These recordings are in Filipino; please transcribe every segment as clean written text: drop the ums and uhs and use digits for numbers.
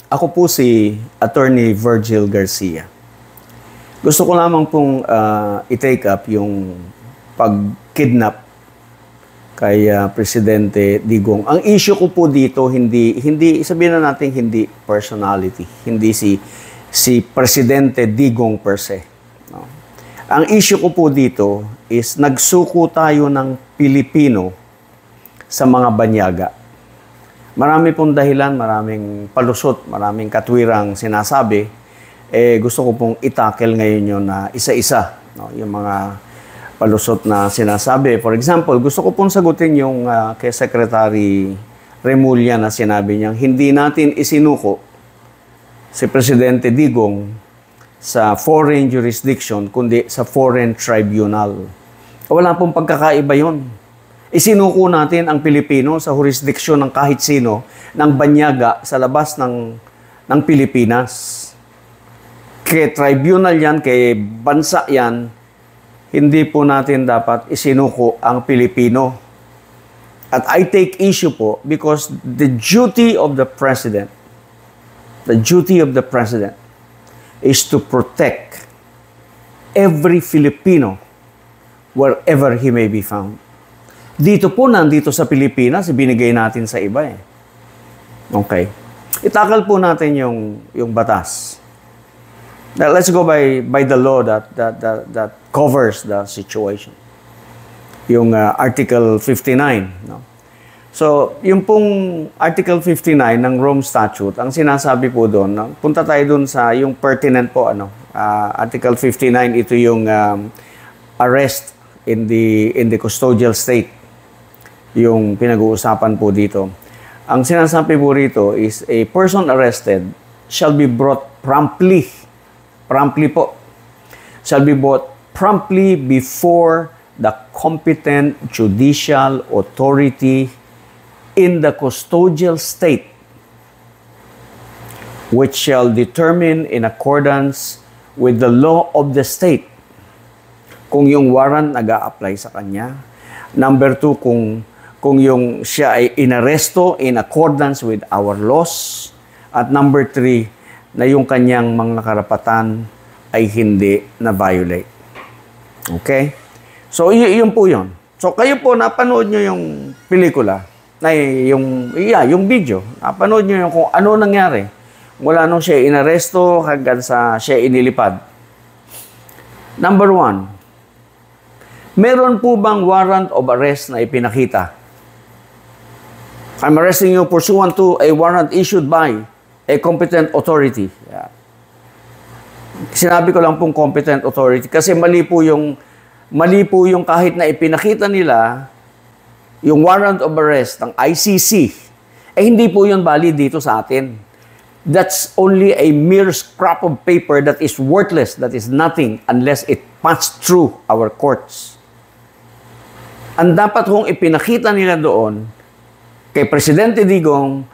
Ako po si Attorney Virgil Garcia. Gusto ko lamang pong i-take up yung pag-kidnap kay Presidente Digong. Ang issue ko po dito, hindi sabihin na natin hindi personality, hindi si Presidente Digong per se. No? Ang issue ko po dito is nagsuko tayo ng Pilipino sa mga banyaga. Marami pong dahilan, maraming palusot, maraming katwirang sinasabi. Gusto ko pong itakel ngayon yun na isa-isa. No? Yung mga palusot na sinasabi. For example, gusto ko pong sagutin yung kay Secretary Remulla na sinabi niyang hindi natin isinuko si Presidente Digong sa foreign jurisdiction, kundi sa foreign tribunal. Wala pong pagkakaiba yun. Isinuko natin ang Pilipino sa jurisdiksyon ng kahit sino ng banyaga sa labas ng Pilipinas. Kay tribunal yan, kay bansa yan, hindi po natin dapat isinuko ang Pilipino. At I take issue po because the duty of the President is to protect every Filipino wherever he may be found. Dito po, nandito sa Pilipinas, binigay natin sa iba eh. Okay. Itakal po natin yung batas. Now, let's go by the law that covers the situation. Yung Article 59. No? So, yung pong Article 59 ng Rome Statute, ang sinasabi po doon, no? Punta tayo doon sa yung pertinent po, Article 59, ito yung arrest in the custodial state. Yung pinag-uusapan po dito. Ang sinasabi po rito is a person arrested shall be brought promptly before the competent judicial authority in the custodial state, which shall determine in accordance with the law of the state kung yung warrant nag-a-apply sa kanya. Number 2, kung yung siya ay inaresto in accordance with our laws. At number 3, na yung kanyang mga karapatan ay hindi na-violate. Okay? So, yun po yun. So, kayo po, napanood nyo yung pelikula, yung video. Napanood nyo yung kung ano nangyari. Mula nung siya inaresto hanggang sa siya inilipad. Number 1, meron po bang warrant of arrest na ipinakita? I'm arresting you pursuant to a warrant issued by a competent authority. Yeah. Sinabi ko lang pong competent authority kasi mali po yung kahit na ipinakita nila yung warrant of arrest ng ICC, hindi po yun valid dito sa atin. That's only a mere scrap of paper that is worthless, that is nothing unless it passed through our courts. Ang dapat kong ipinakita nila doon kay Presidente Digong,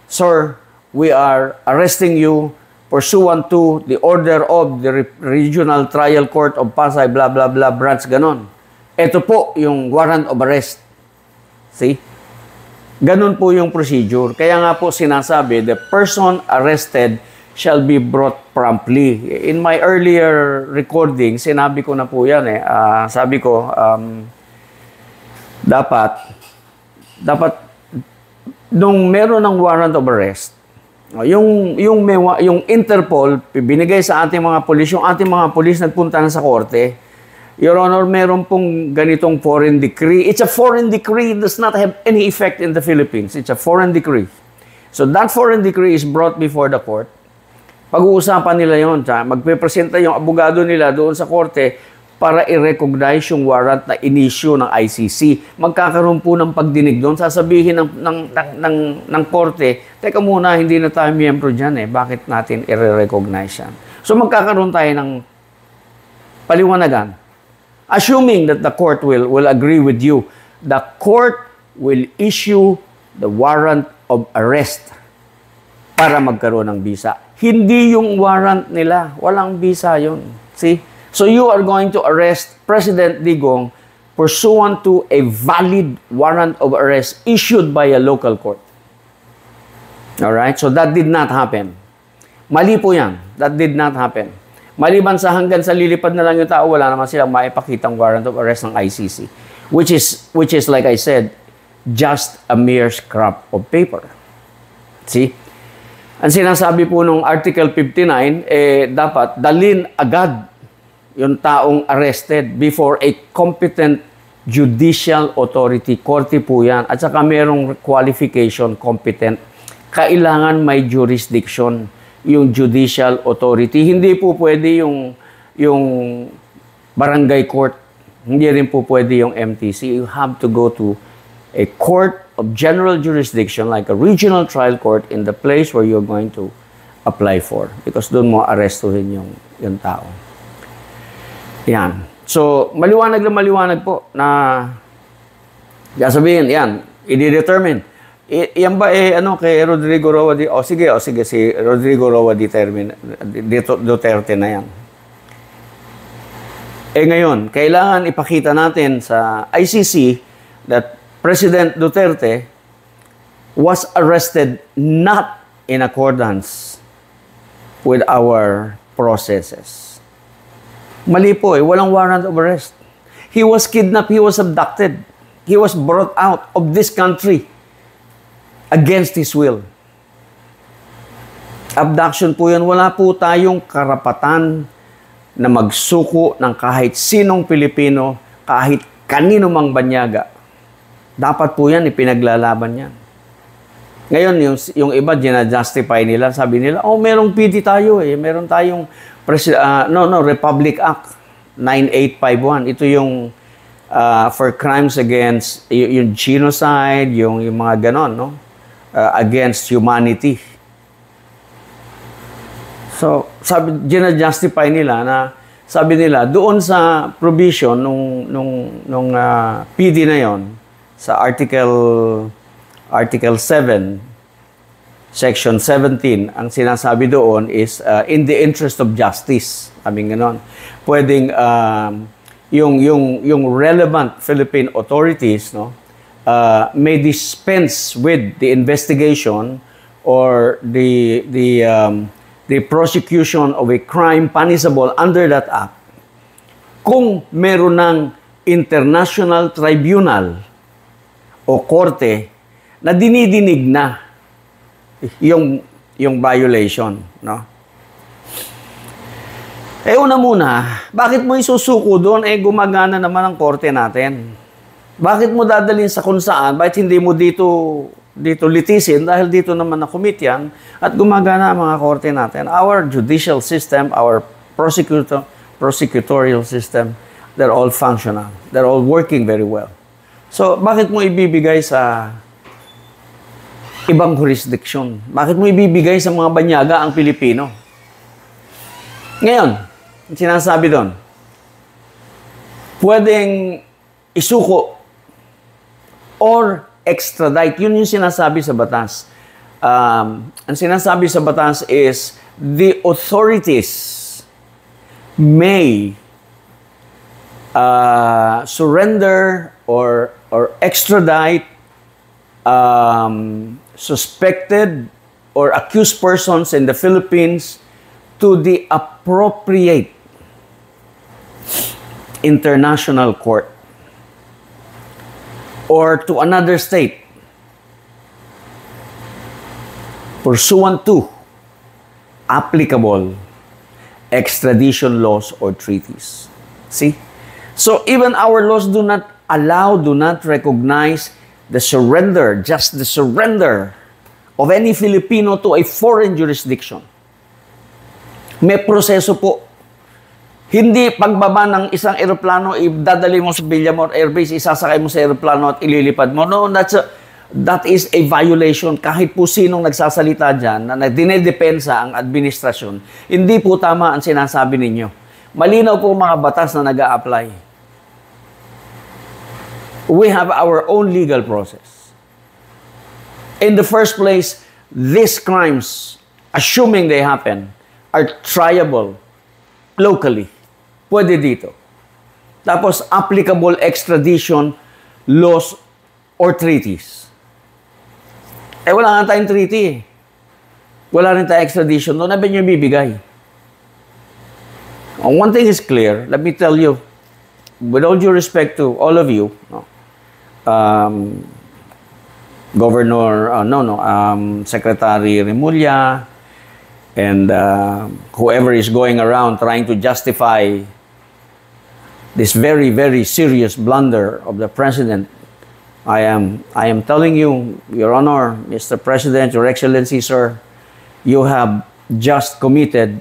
Sir, we are arresting you pursuant to the order of the Regional Trial Court of Pasay, blah, blah, blah, branch, ganon. Ito po yung warrant of arrest. See? Ganon po yung procedure. Kaya nga po sinasabi, the person arrested shall be brought promptly. In my earlier recording, sinabi ko na po yan eh. Sabi ko, dapat nung meron ng warrant of arrest, yung Interpol binigay sa ating mga pulis, yung ating mga pulis nagpunta na sa korte, Your Honor, meron pong ganitong foreign decree. It's a foreign decree. It does not have any effect in the Philippines. It's a foreign decree. So that foreign decree is brought before the court. Pag-uusapan nila yun. Magpipresenta yung abogado nila doon sa korte para i-recognize yung warrant na in-issue ng ICC. Magkakaroon po ng pagdinig doon. Sasabihin ng korte, teka muna, hindi na tayo miyembro dyan eh. Bakit natin i-recognize yan? So magkakaroon tayo ng paliwanagan. Assuming that the court will agree with you, the court will issue the warrant of arrest para magkaroon ng visa. Hindi yung warrant nila. Walang visa yun. See? So you are going to arrest President Digong pursuant to a valid warrant of arrest issued by a local court. Alright? So that did not happen. Mali po yan. That did not happen. Maliban sa hanggang sa lilipad na lang yung tao, wala naman silang maipakitang warrant of arrest ng ICC. Which is, like I said, just a mere scrap of paper. See? Ang sinasabi po nung Article 59, dapat dalhin agad yung taong arrested before a competent judicial authority. Korte po yan. At saka merong qualification, competent. Kailangan may jurisdiction yung judicial authority. Hindi po pwede yung barangay court. Hindi rin po pwede yung MTC. You have to go to a court of general jurisdiction like a regional trial court in the place where you're going to apply for. Because doon mo arestuhin yung tao. Yan. So, maliwanag na maliwanag po na sabihin, yan, i-determine. Yan ba kay Rodrigo Roa sige, si Rodrigo Roa Duterte na yan. Ngayon, kailangan ipakita natin sa ICC that President Duterte was arrested not in accordance with our processes. Mali po walang warrant of arrest. He was kidnapped, he was abducted. He was brought out of this country against his will. Abduction po yan. Wala po tayong karapatan na magsuko ng kahit sinong Pilipino, kahit kanino mang banyaga. Dapat po yan, ipinaglalaban yan. Ngayon, yung iba, gina-justify nila. Sabi nila, merong PD tayo Meron tayong Republic Act 9851. Ito yung for crimes against, yung genocide, yung mga ganon, no? Against humanity. So, gina-justify nila na, sabi nila, doon sa provision nung PD na yon sa Article 7, Section 17, ang sinasabi doon is in the interest of justice. Sabi ganon. Pwedeng yung relevant Philippine authorities, no, may dispense with the investigation or the prosecution of a crime punishable under that act kung meron ng international tribunal o korte na dinidinig na yung violation, no? Una muna, bakit mo isusuko doon? Gumagana naman ang korte natin. Bakit mo dadalhin sa kung saan? Bakit hindi mo dito litisin? Dahil dito naman na-commit yan at gumagana ang mga korte natin. Our judicial system, our prosecutorial system, they're all functional. They're all working very well. So, bakit mo ibibigay sa ibang jurisdiction? Bakit mo ibibigay sa mga banyaga ang Pilipino? Ngayon, sinasabi doon, pwedeng isuko or extradite. Yun yung sinasabi sa batas. Ang sinasabi sa batas is the authorities may surrender or extradite suspected or accused persons in the Philippines to the appropriate international court or to another state pursuant to applicable extradition laws or treaties. See? So even our laws do not recognize the surrender of any Filipino to a foreign jurisdiction. May proseso po. Hindi pagbaba ng isang eroplano, idadali mo sa Villamor Air Base, isasakay mo sa eroplano at ililipad mo. No, that is a violation. Kahit po sinong nagsasalita dyan na dinedepensa ang administrasyon, hindi po tama ang sinasabi ninyo. Malinaw po mga batas na nag-a-apply. We have our own legal process. In the first place, these crimes, assuming they happen, are triable locally. Pwede dito. Tapos, applicable extradition laws or treaties. Wala nga tayong treaty. Wala rin tayo extradition doon. Nabi niyo bibigay. One thing is clear. Let me tell you, with all due respect to all of you, no, Secretary Remulla, and whoever is going around trying to justify this very, very serious blunder of the President, I am telling you, Your Honor, Mr. President, Your Excellency, sir, you have just committed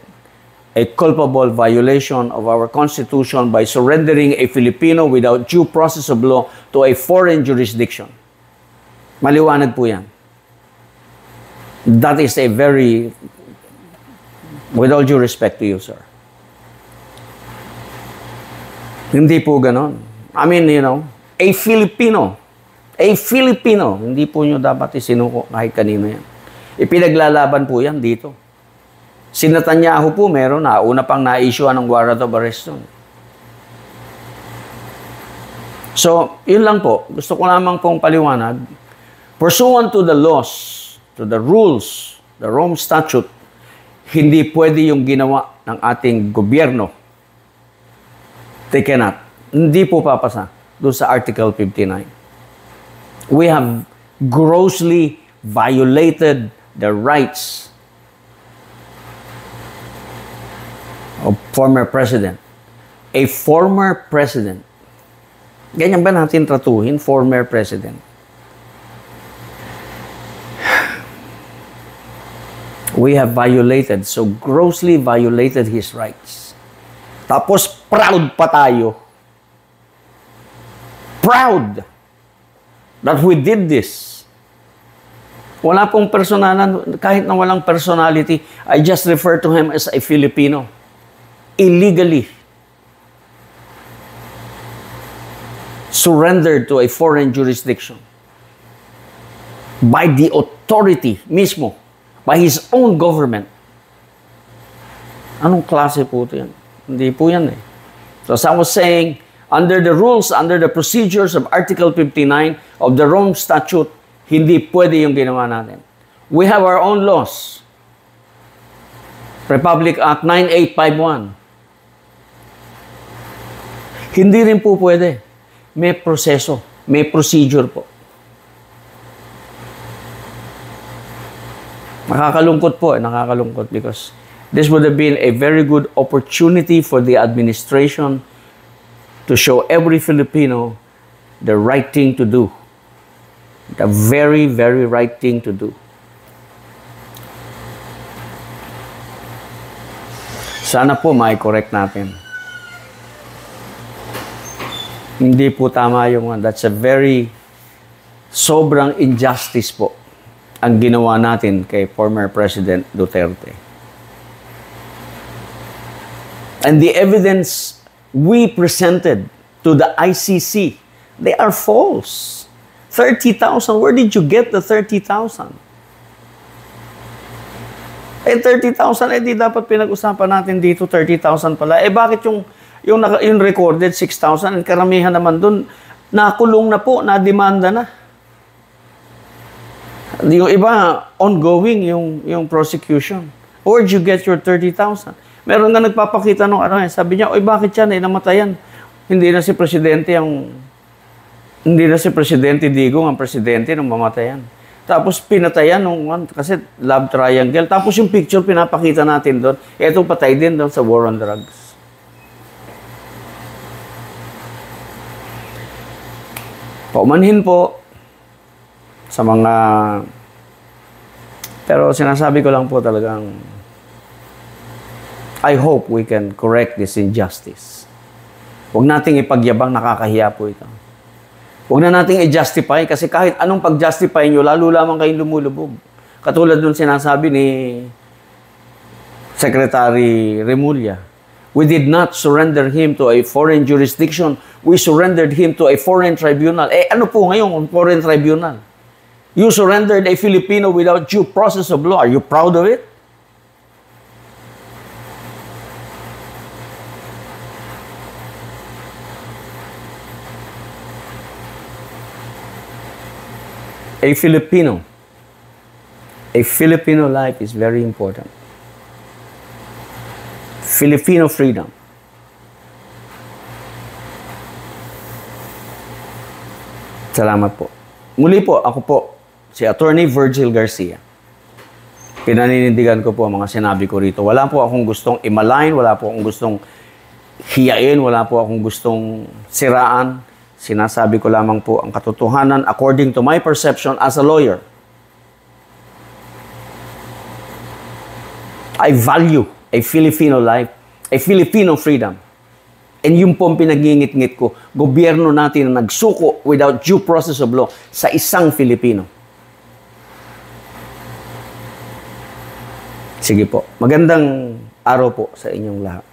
a culpable violation of our Constitution by surrendering a Filipino without due process of law to a foreign jurisdiction. Maliwanag po yan. That is a very, with all due respect to you, sir. Hindi po ganon. I mean, you know, a Filipino, hindi po nyo dapat isinuko kahit kanino yan. Ipinaglalaban po yan dito. Si Netanyahu po meron na, una pang na-issue ng warrant of arrest. So, yun lang po. Gusto ko lamang pong paliwanag. Pursuant to the laws, to the rules, the Rome Statute, hindi pwede yung ginawa ng ating gobyerno. They cannot. Hindi po papasa doon sa Article 59. We have grossly violated the rights of former president. A former president. Ganyan ba natin tratuhin, former president? We have violated, so grossly violated his rights. Tapos proud pa tayo. Proud that we did this. Wala pong personalan, kahit na walang personality, I just refer to him as a Filipino. Illegally surrendered to a foreign jurisdiction by the authority mismo, by his own government. Anong klase po ito yan? Hindi po yan eh. So as I was saying, under the rules, under the procedures of Article 59 of the Rome Statute, hindi pwede yung ginawa natin. We have our own laws. Republic Act 9851. Hindi rin po pwede. May proseso, may procedure po. Nakakalungkot po, nakakalungkot because this would have been a very good opportunity for the administration to show every Filipino the right thing to do. The very, very right thing to do. Sana po mai-correct natin. Hindi po tama yung that's a very sobrang injustice po ang ginawa natin kay former President Duterte. And the evidence we presented to the ICC, they are false. 30,000, where did you get the 30,000? Eh, 30,000, eh, di dapat pinag-usapan natin dito, 30,000 pala. Eh, bakit yung recorded, 6,000, and karamihan naman dun, nakulong na po, na-demanda na. Yung iba, ongoing yung prosecution. Where did you get your 30,000? Meron nga nagpapakita nung sabi niya, oy, bakit yan, namatayan? Hindi na si Presidente Digong ang presidente nung mamatayan. Tapos pinatayan kasi love triangle. Tapos yung picture pinapakita natin doon. Ito patay din doon sa war on drugs. Paumanhin po sa mga... Pero sinasabi ko lang po talagang I hope we can correct this injustice. Huwag nating ipagyabang, nakakahiya po ito. Huwag na nating i-justify kasi kahit anong pag-justify nyo, lalo lamang kayong lumulubog. Katulad nung sinasabi ni Secretary Remulla, we did not surrender him to a foreign jurisdiction. We surrendered him to a foreign tribunal. Eh, ano po ngayon foreign tribunal? You surrendered a Filipino without due process of law. Are you proud of it? A Filipino A Filipino life is very important. Filipino freedom. Salamat po. Muli po, ako po, si Attorney Virgil Garcia. Pinaninindigan ko po ang mga sinabi ko rito. Wala po akong gustong i-malign, wala po akong gustong hiyain, wala po akong gustong siraan. Sinasabi ko lamang po ang katotohanan according to my perception as a lawyer. I value a Filipino life, a Filipino freedom. And yung po ang pinag-ingit-ngit ko, gobyerno natin na nagsuko without due process of law sa isang Filipino. Sige po. Magandang araw po sa inyong lahat.